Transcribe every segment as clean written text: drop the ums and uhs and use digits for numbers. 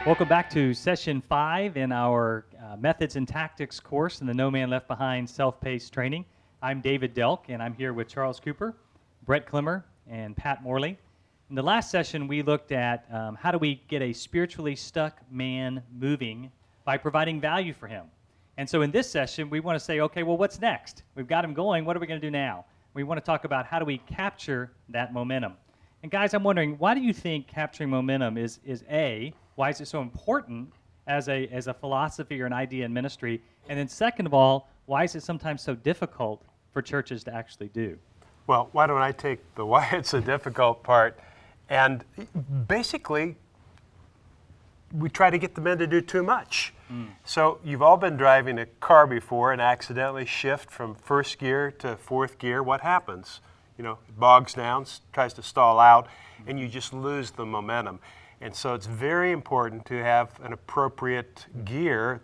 Welcome back to session 5 in our Methods and Tactics course in the No Man Left Behind self-paced training. I'm David Delk, and I'm here with Charles Cooper, Brett Klimmer, and Pat Morley. In the last session, we looked at how do we get a spiritually stuck man moving by providing value for him. And so in this session, we want to say, okay, well, what's next? We've got him going. What are we going to do now? We want to talk about how do we capture that momentum. And guys, I'm wondering, why do you think capturing momentum is A, why is it so important as a philosophy or an idea in ministry? And then second of all, why is it sometimes so difficult for churches to actually do? Well, why don't I take the why it's a difficult part? And basically, we try to get the men to do too much. So you've all been driving a car before and accidentally shift from first gear to fourth gear. What happens? You know, it bogs down, tries to stall out, and you just lose the momentum. And so it's very important to have an appropriate gear,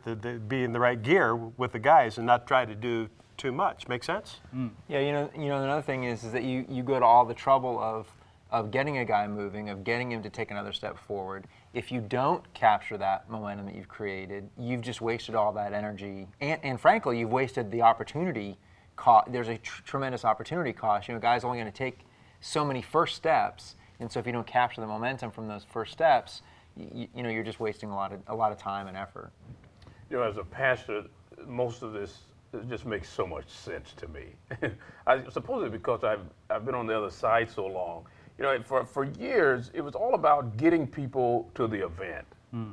be in the right gear with the guys and not try to do too much. Make sense? Yeah, you know, another thing is that you go to all the trouble of getting a guy moving, of getting him to take another step forward. If you don't capture that momentum that you've created, you've just wasted all that energy. And frankly, you've wasted the opportunity. There's a tremendous opportunity cost. You know, a guy's only going to take so many first steps. And so if you don't capture the momentum from those first steps, you know, you're just wasting a lot of time and effort. You know, as a pastor, most of this just makes so much sense to me. I suppose it's because I've been on the other side so long. You know, for years, it was all about getting people to the event.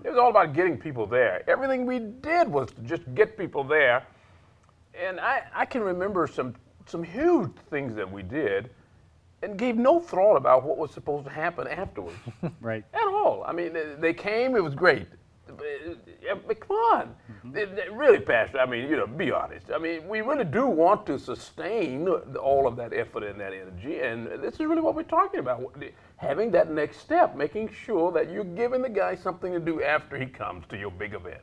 It was all about getting people there. Everything we did was to just get people there. And I can remember some huge things that we did and gave no thought about what was supposed to happen afterwards. Right. At all. I mean, they came, it was great. But come on. Really, Pastor, I mean, you know, be honest. I mean, we really do want to sustain all of that effort and that energy, and this is really what we're talking about. Having that next step, making sure that you're giving the guy something to do after he comes to your big event.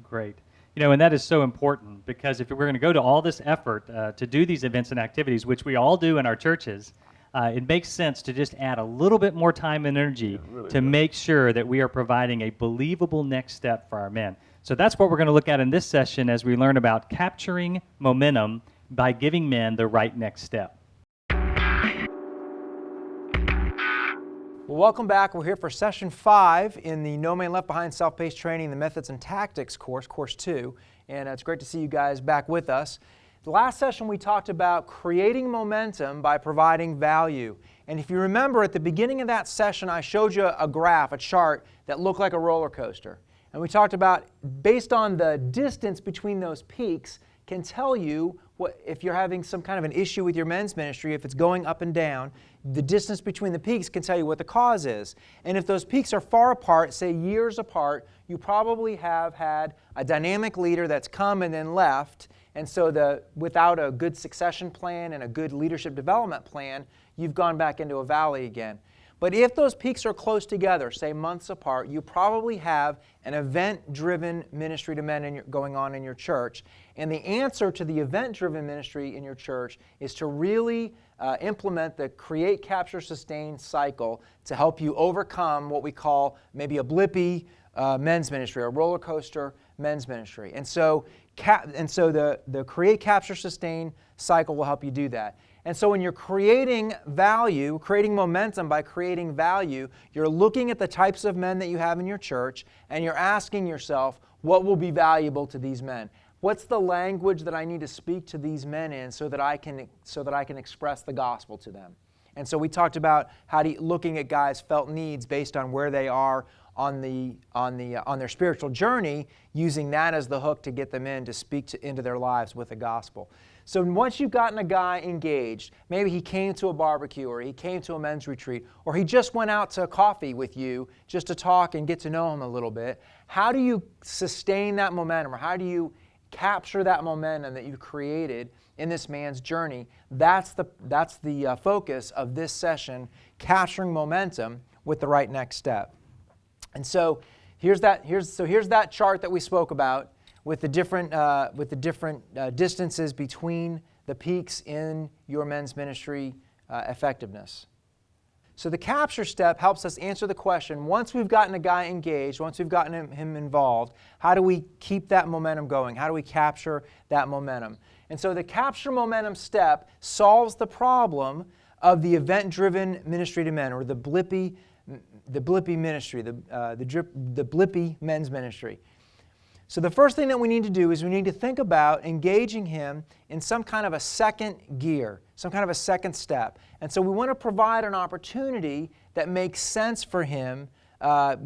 Great. You know, and that is so important because if we're going to go to all this effort to do these events and activities, which we all do in our churches, it makes sense to just add a little bit more time and energy to make sure that we are providing a believable next step for our men. So that's what we're going to look at in this session as we learn about capturing momentum by giving men the right next step. Well, welcome back. We're here for session 5 in the No Man Left Behind self-paced training, the Methods and Tactics course, course 2. And it's great to see you guys back with us. The last session we talked about creating momentum by providing value. And if you remember at the beginning of that session, I showed you a graph, a chart that looked like a roller coaster. And we talked about, based on the distance between those peaks, can tell you what, if you're having some kind of an issue with your men's ministry, if it's going up and down, the distance between the peaks can tell you what the cause is. And if those peaks are far apart, say years apart, you probably have had a dynamic leader that's come and then left. And so without a good succession plan and a good leadership development plan, you've gone back into a valley again. But if those peaks are close together, say months apart, you probably have an event-driven ministry to men going on in your church. And the answer to the event-driven ministry in your church is to really implement the create, capture, sustain cycle to help you overcome what we call maybe a blippy men's ministry, a roller coaster men's ministry. And so the create, capture, sustain cycle will help you do that. And so when you're creating value, creating momentum by creating value, you're looking at the types of men that you have in your church and you're asking yourself, what will be valuable to these men? What's the language that I need to speak to these men in so that I can express the gospel to them? And so we talked about looking at guys' felt needs based on where they are on their spiritual journey, using that as the hook to get them in to speak into their lives with the gospel. So once you've gotten a guy engaged, maybe he came to a barbecue or he came to a men's retreat or he just went out to coffee with you just to talk and get to know him a little bit, how do you sustain that momentum, or how do you capture that momentum that you created in this man's journey? That's the focus of this session, capturing momentum with the right next step. And so here's that chart that we spoke about with the different distances between the peaks in your men's ministry effectiveness. So the capture step helps us answer the question, once we've gotten a guy engaged, once we've gotten him involved, how do we keep that momentum going? How do we capture that momentum? And so the capture momentum step solves the problem of the event-driven ministry to men, or the Blippy ministry, the Blippy men's ministry. So the first thing that we need to do is we need to think about engaging him in some kind of a second gear, some kind of a second step. And so we want to provide an opportunity that makes sense for him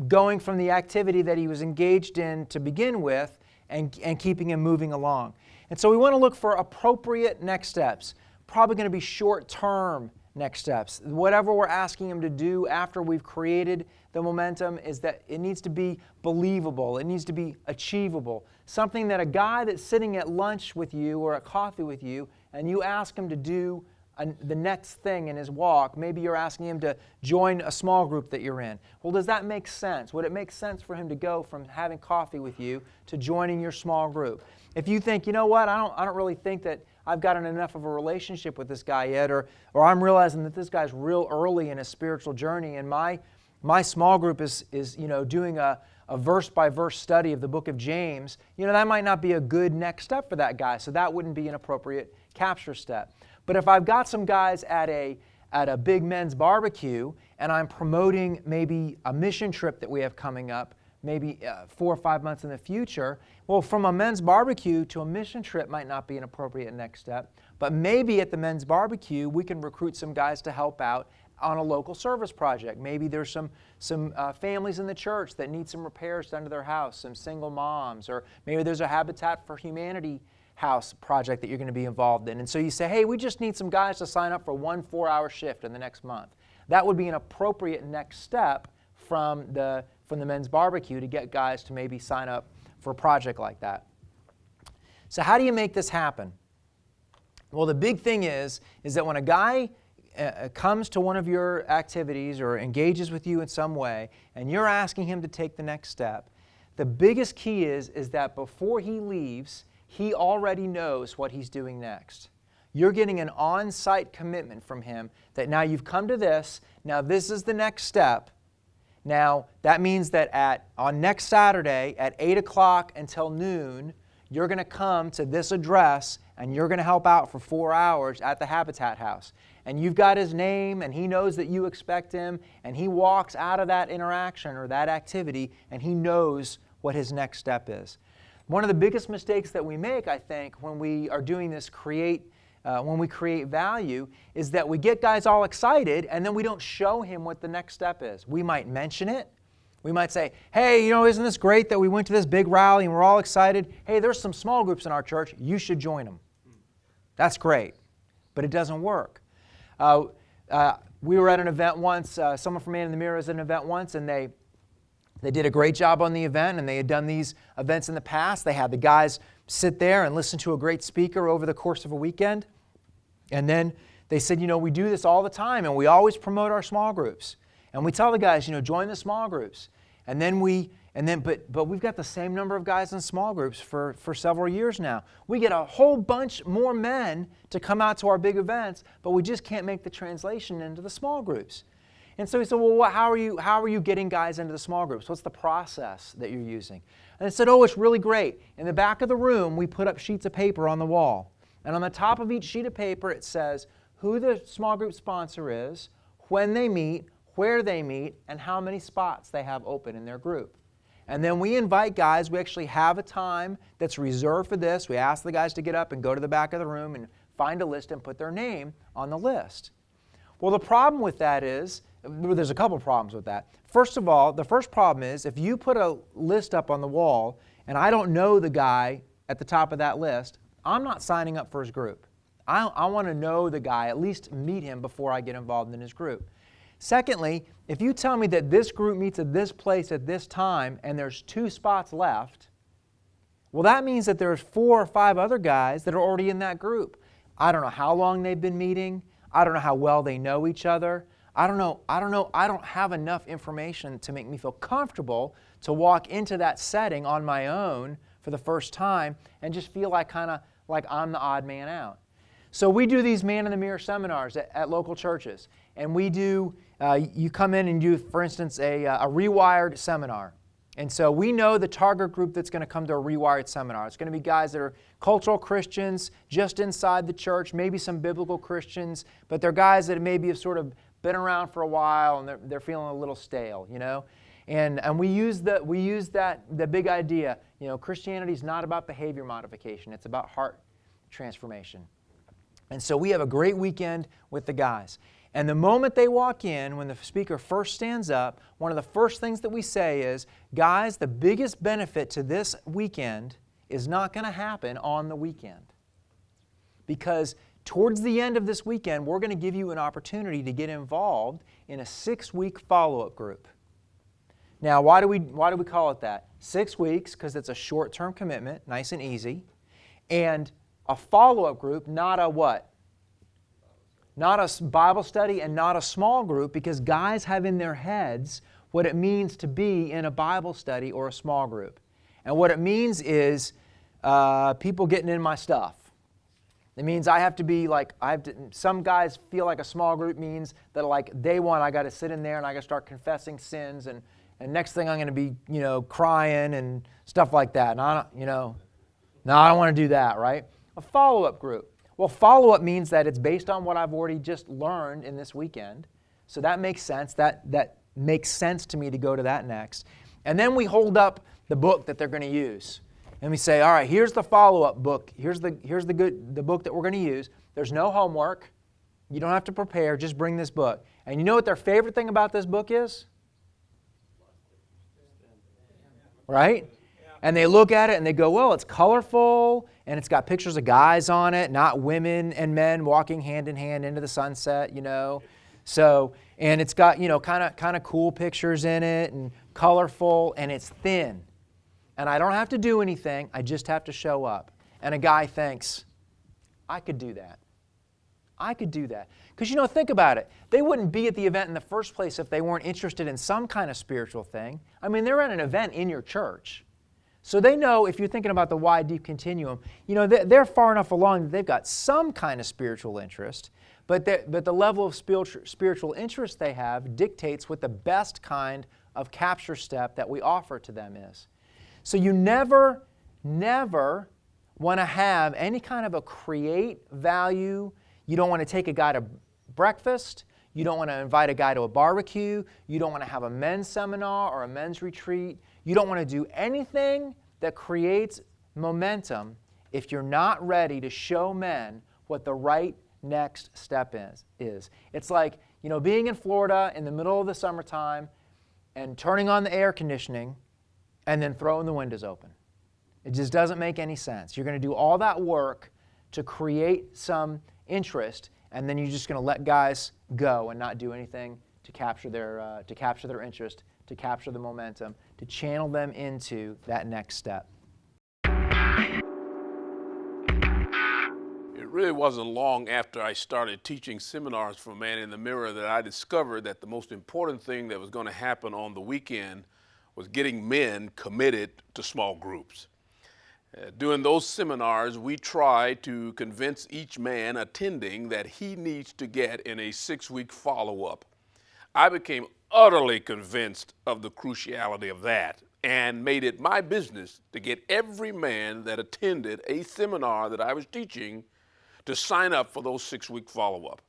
going from the activity that he was engaged in to begin with and keeping him moving along. And so we want to look for appropriate next steps, probably going to be short-term next steps. Whatever we're asking him to do after we've created the momentum is that it needs to be believable. It needs to be achievable. Something that a guy that's sitting at lunch with you or at coffee with you and you ask him to do the next thing in his walk, maybe you're asking him to join a small group that you're in. Well, does that make sense? Would it make sense for him to go from having coffee with you to joining your small group? If you think, you know what, I don't really think that I've gotten enough of a relationship with this guy yet, or I'm realizing that this guy's real early in his spiritual journey, and my small group is doing a verse-by-verse study of the book of James, that might not be a good next step for that guy, so that wouldn't be an appropriate capture step. But if I've got some guys at a big men's barbecue, and I'm promoting maybe a mission trip that we have coming up, maybe 4 or 5 months in the future, well, from a men's barbecue to a mission trip might not be an appropriate next step, but maybe at the men's barbecue, we can recruit some guys to help out on a local service project. Maybe there's some families in the church that need some repairs done to their house, some single moms, or maybe there's a Habitat for Humanity house project that you're going to be involved in. And so you say, hey, we just need some guys to sign up for 1 4-hour shift in the next month. That would be an appropriate next step from the men's barbecue to get guys to maybe sign up for a project like that. So how do you make this happen? Well, the big thing is that when a guy comes to one of your activities or engages with you in some way, and you're asking him to take the next step, the biggest key is that before he leaves, he already knows what he's doing next. You're getting an on-site commitment from him that now you've come to this, now this is the next step. Now, that means that on next Saturday at 8 o'clock until noon, you're going to come to this address and you're going to help out for 4 hours at the Habitat House. And you've got his name and he knows that you expect him, and he walks out of that interaction or that activity and he knows what his next step is. One of the biggest mistakes that we make, I think, when we are doing this when we create value, is that we get guys all excited and then we don't show him what the next step is. We might mention it. We might say, hey, isn't this great that we went to this big rally and we're all excited? Hey, there's some small groups in our church. You should join them. That's great, but it doesn't work. We were at an event once. Someone from Man in the Mirror was at an event once, and they did a great job on the event, and they had done these events in the past. They had the guys sit there and listen to a great speaker over the course of a weekend. And then they said, we do this all the time, and we always promote our small groups. And we tell the guys, join the small groups. But we've got the same number of guys in small groups for several years now. We get a whole bunch more men to come out to our big events, but we just can't make the translation into the small groups. And so he said, well, how are you getting guys into the small groups? What's the process that you're using? And I said, it's really great. In the back of the room, we put up sheets of paper on the wall. And on the top of each sheet of paper, it says who the small group sponsor is, when they meet, where they meet, and how many spots they have open in their group. And then we invite guys. We actually have a time that's reserved for this. We ask the guys to get up and go to the back of the room and find a list and put their name on the list. Well, the problem with that is, there's a couple problems with that. First of all, the first problem is if you put a list up on the wall and I don't know the guy at the top of that list, I'm not signing up for his group. I want to know the guy, at least meet him before I get involved in his group. Secondly, if you tell me that this group meets at this place at this time and there's 2 spots left, well, that means that there's 4 or 5 other guys that are already in that group. I don't know how long they've been meeting. I don't know how well they know each other. I don't know. I don't have enough information to make me feel comfortable to walk into that setting on my own for the first time and just feel like I'm the odd man out. So we do these Man in the Mirror seminars at local churches, and we do You come in and do, for instance, a Rewired seminar. And so we know the target group that's going to come to a Rewired seminar. It's going to be guys that are cultural Christians just inside the church, maybe some biblical Christians, but they're guys that maybe have sort of been around for a while and they're feeling a little stale, you know. And we use the big idea, you know, Christianity is not about behavior modification, it's about heart transformation. And so we have a great weekend with the guys. And the moment they walk in, when the speaker first stands up, one of the first things that we say is, guys, the biggest benefit to this weekend is not going to happen on the weekend. Because towards the end of this weekend, we're going to give you an opportunity to get involved in a 6-week follow-up group. Now, why do we call it that? 6 weeks, because it's a short-term commitment, nice and easy. And a follow-up group, not a what? Not a Bible study and not a small group, because guys have in their heads what it means to be in a Bible study or a small group. And what it means is people getting in my stuff. It means I have to be like, some guys feel like a small group means that like day one I got to sit in there and I got to start confessing sins and next thing I'm going to be, you know, crying and stuff like that. And I don't want to do that, right? A follow-up group. Well, follow-up means that it's based on what I've already just learned in this weekend. So that makes sense. That makes sense to me to go to that next. And then we hold up the book that they're going to use. And we say, all right, here's the follow-up book. Here's the book that we're going to use. There's no homework. You don't have to prepare. Just bring this book. And you know what their favorite thing about this book is? Right? And they look at it and they go, well, it's colorful and it's got pictures of guys on it, not women and men walking hand in hand into the sunset, you know. So, and it's got, you know, kind of cool pictures in it and colorful, and it's thin. And I don't have to do anything, I just have to show up. And a guy thinks, I could do that. I could do that. Because, you know, think about it. They wouldn't be at the event in the first place if they weren't interested in some kind of spiritual thing. I mean, they're at an event in your church. So they know, if you're thinking about the wide, deep continuum, you know, they're far enough along that they've got some kind of spiritual interest, but the level of spiritual interest they have dictates what the best kind of capture step that we offer to them is. So you never want to have any kind of a create value. You don't want to take a guy to breakfast. You don't want to invite a guy to a barbecue. You don't want to have a men's seminar or a men's retreat. You don't want to do anything that creates momentum if you're not ready to show men what the right next step is. It's like, you know, being in Florida in the middle of the summertime and turning on the air conditioning and then throwing the windows open. It just doesn't make any sense. You're going to do all that work to create some interest, and then you're just going to let guys go and not do anything to capture their interest, to capture the momentum, to channel them into that next step. It really wasn't long after I started teaching seminars for Man in the Mirror that I discovered that the most important thing that was going to happen on the weekend was getting men committed to small groups. During those seminars, we try to convince each man attending that he needs to get in a 6-week follow-up. I became utterly convinced of the cruciality of that and made it my business to get every man that attended a seminar that I was teaching to sign up for those 6-week follow-up.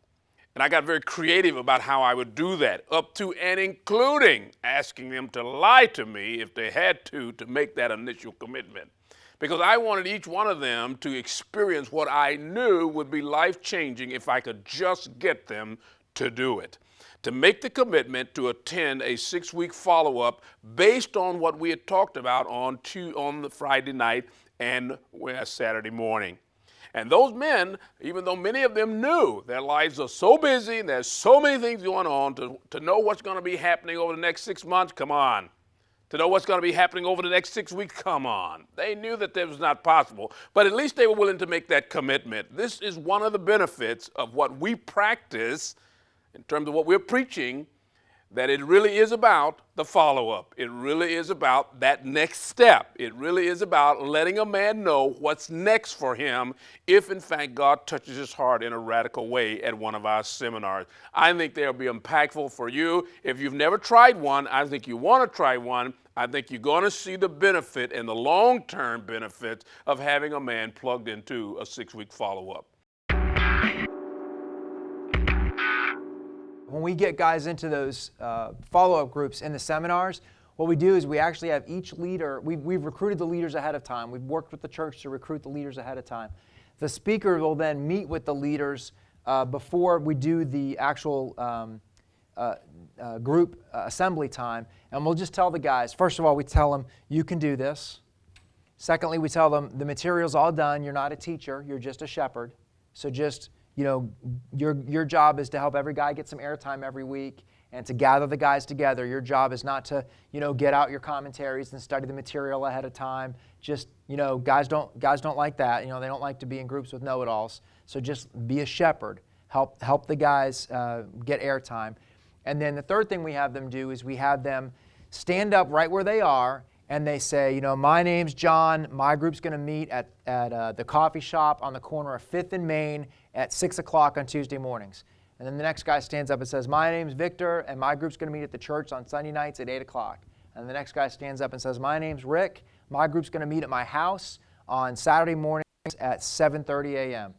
And I got very creative about how I would do that, up to and including asking them to lie to me if they had to make that initial commitment. Because I wanted each one of them to experience what I knew would be life-changing if I could just get them to do it. To make the commitment to attend a 6-week follow-up based on what we had talked about on the Friday night and Saturday morning. And those men, even though many of them knew their lives are so busy and there's so many things going on, to know what's going to be happening over the next 6 months, come on. To know what's going to be happening over the next 6 weeks, come on. They knew that was not possible, but at least they were willing to make that commitment. This is one of the benefits of what we practice in terms of what we're preaching, that it really is about the follow-up. It really is about that next step. It really is about letting a man know what's next for him if, in fact, God touches his heart in a radical way at one of our seminars. I think they'll be impactful for you. If you've never tried one, I think you want to try one. I think you're going to see the benefit and the long-term benefits of having a man plugged into a 6-week follow-up. When we get guys into those follow-up groups in the seminars, what we do is we actually have each leader, we've recruited the leaders ahead of time. We've worked with the church to recruit the leaders ahead of time. The speaker will then meet with the leaders before we do the actual group assembly time, and we'll just tell the guys, first of all, we tell them, you can do this. Secondly, we tell them, the material's all done. You're not a teacher. You're just a shepherd. So just, your job is to help every guy get some airtime every week and to gather the guys together. Your job is not to, get out your commentaries and study the material ahead of time. Just, guys don't like that. They don't like to be in groups with know-it-alls. So just be a shepherd. Help the guys get airtime. And then the third thing we have them do is we have them stand up right where they are and they say, my name's John. My group's going to meet at the coffee shop on the corner of 5th and Main at 6 o'clock on Tuesday mornings. And then the next guy stands up and says, my name's Victor, and my group's going to meet at the church on Sunday nights at 8 o'clock. And the next guy stands up and says, my name's Rick. My group's going to meet at my house on Saturday mornings at 7:30 a.m.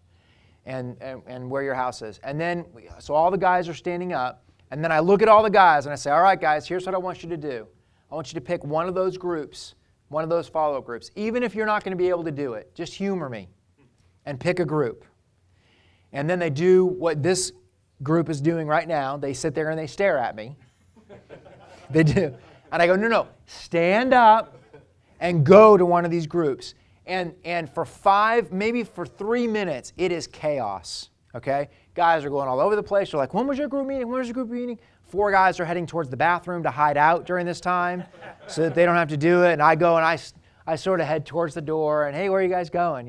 And where your house is. And then, so all the guys are standing up, and then I look at all the guys and I say, all right, guys, here's what I want you to do. I want you to pick one of those groups, one of those follow-up groups. Even if you're not going to be able to do it, just humor me and pick a group. And then they do what this group is doing right now. They sit there and they stare at me. They do. And I go, no, stand up and go to one of these groups. And for 5, maybe for 3 minutes, it is chaos, okay? Guys are going all over the place. They're like, when was your group meeting? When was your group meeting? 4 guys are heading towards the bathroom to hide out during this time so that they don't have to do it. And I go and I sort of head towards the door and, hey, where are you guys going,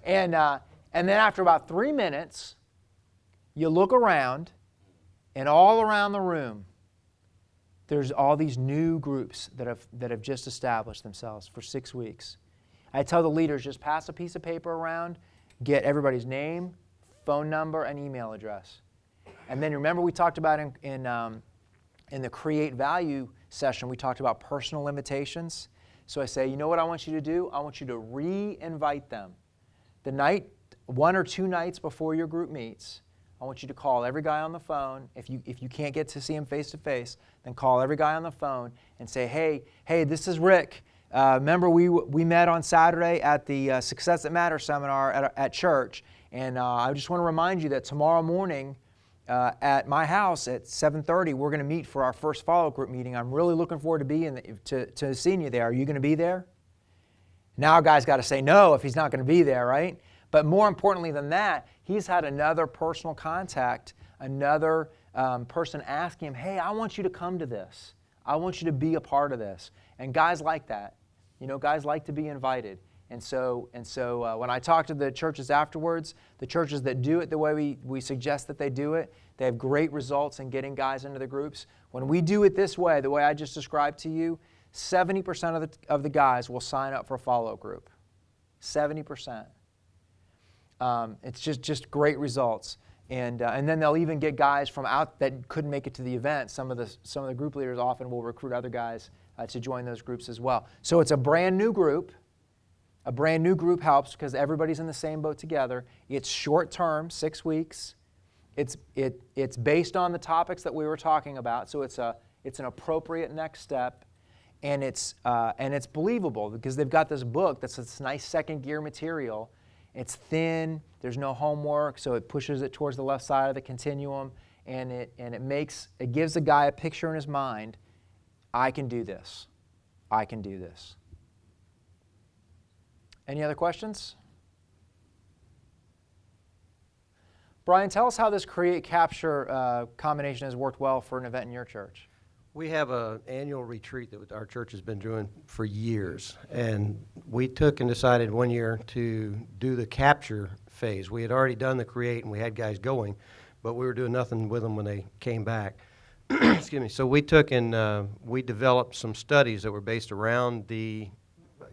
And then after about 3 minutes, you look around, and all around the room, there's all these new groups that have just established themselves for 6 weeks. I tell the leaders, just pass a piece of paper around, get everybody's name, phone number, and email address. And then remember we talked about in the Create Value session, we talked about personal invitations. So I say, you know what I want you to do? I want you to re-invite them. The night, 1 or 2 nights before your group meets, I want you to call every guy on the phone. If you can't get to see him face to face, then call every guy on the phone and say, hey, this is Rick. Remember we met on Saturday at the Success That Matters seminar at church, and I just want to remind you that tomorrow morning at my house at 7:30 we're going to meet for our first follow-up group meeting. I'm really looking forward to seeing you there. Are you going to be there? Now a guy's got to say no if he's not going to be there, right? But more importantly than that, he's had another personal contact, another person asking him, hey, I want you to come to this. I want you to be a part of this. And guys like that. Guys like to be invited. And so when I talk to the churches afterwards, the churches that do it the way we suggest that they do it, they have great results in getting guys into the groups. When we do it this way, the way I just described to you, 70% of the guys will sign up for a follow-up group. 70%. It's just great results. And then they'll even get guys from out that couldn't make it to the event. Some of the group leaders often will recruit other guys to join those groups as well. So it's a brand new group. A brand new group helps because everybody's in the same boat together. It's short term, 6 weeks. It's based on the topics that we were talking about. So it's an appropriate next step, and it's believable because they've got this book that's this nice second gear material. It's thin. There's no homework, so it pushes it towards the left side of the continuum, and it gives the guy a picture in his mind. I can do this. I can do this. Any other questions? Brian, tell us how this Create Capture combination has worked well for an event in your church. We have an annual retreat that our church has been doing for years, and we took and decided one year to do the capture phase. We had already done the Create, and we had guys going, but we were doing nothing with them when they came back. excuse me. So we took and we developed some studies that were based around the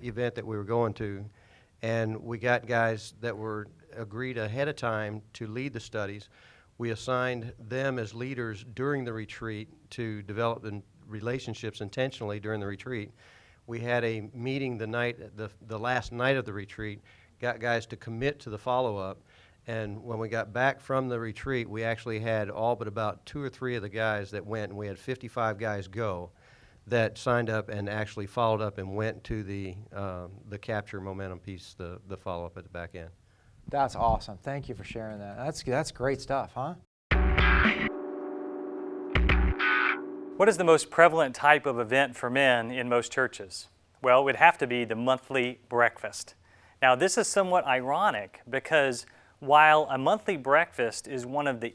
event that we were going to, and we got guys that were agreed ahead of time to lead the studies. We assigned them as leaders during the retreat to develop the relationships intentionally during the retreat. We had a meeting the last night of the retreat, got guys to commit to the follow-up, and when we got back from the retreat, we actually had all but about 2 or 3 of the guys that went, and we had 55 guys go that signed up and actually followed up and went to the capture momentum piece, the follow-up at the back end. That's awesome. Thank you for sharing that. That's great stuff, huh? What is the most prevalent type of event for men in most churches? Well, it would have to be the monthly breakfast. Now, this is somewhat ironic because while a monthly breakfast is one of the